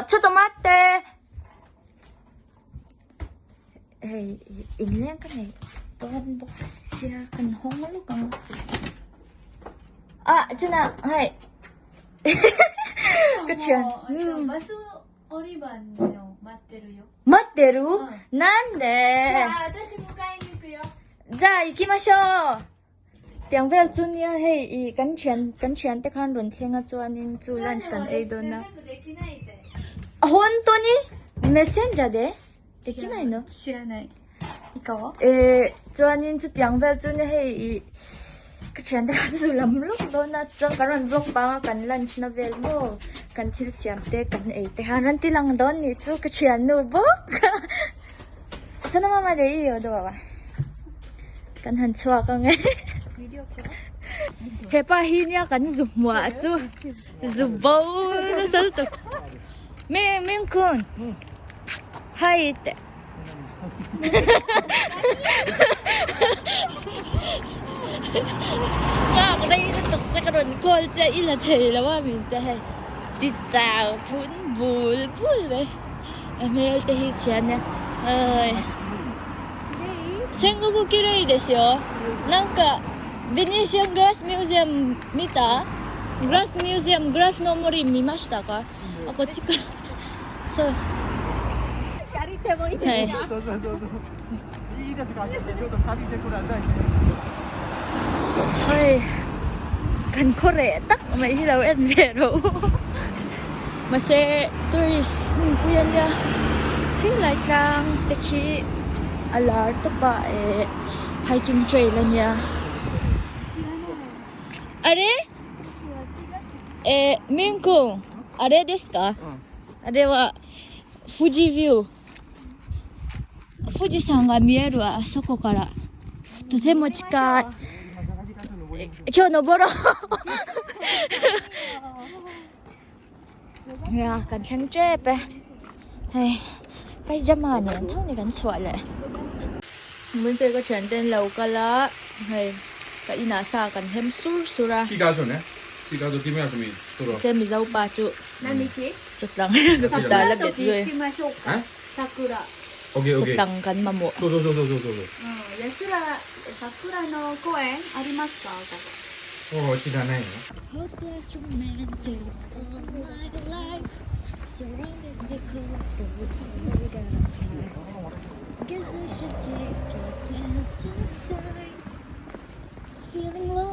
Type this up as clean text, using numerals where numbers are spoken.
ちょっと待って인랭간에 또한 복시야 간 홍어로 가 진아はい그치バス降り場の待ってるよ。待ってるなんで私迎えに行くよ。じゃあ行きましょう点vel 준 야嘿이กัน全て看論天が做人做ランチkanエイドなできないで。本当にメッセンジャーでできないの知らない。ikaw?做人做点vel 준 야嘿이 cái chuyện đó dù lắm lúc đó na trong cái lần vlog ba kan lunch na vel mo kan thil siam te kan ei te haran ti lang don ni chu cái chuyện no bok sana mama de iyo do ba kan han chua ka nge video ko. hepa hi nya kan zu mwa chu zu bo na sal to min kun hai te ngạc đây nó tục cho cái đồn côn cho ít là thì làว่าmình sẽ đi tàu phun bùn đấy em ơi thì chuyện nè ơi 생각이綺麗ですよなんかベネシアングラスミュージアム見たグラスミュージアムグラスの森見ましたかこっちからそう借りてもいいですか？はいいいですか？ちょっと借りてください。เฮ้ยกันโคเรตักไม่ที่เราเอ็นเรโมาเซทัวริสต์ปุยันยาที่ไหลจางตะคีอลาร์ตปะไฮกิ้งเทรลเนี่ยอะไรมิン君あれですかあれは富士ビュー富士山が見えるわあそこからとても近い今日登ろう呀กันฉันเจ็บไปจะมาเนี่ยเท่านี้กันสวยเลยมันเป็นก็เฉินเต้นเรากันละก็อีน่าซากันเห็มสุระ 시가조네. 시가조 김혜아님이 들어. เซมิเจ้าปาจุ 何日？ จุดหลังก็ติดตาแล้วเด็ดด้วย 行きましょうか。桜。 오케이 จุด 오케이. หลังกันมาหมด 소소소소소소. 安ら桜の公園ありますか？시간에. Hopeless romantic all my life surrounded the cold with soda guess I should take a glance inside feeling low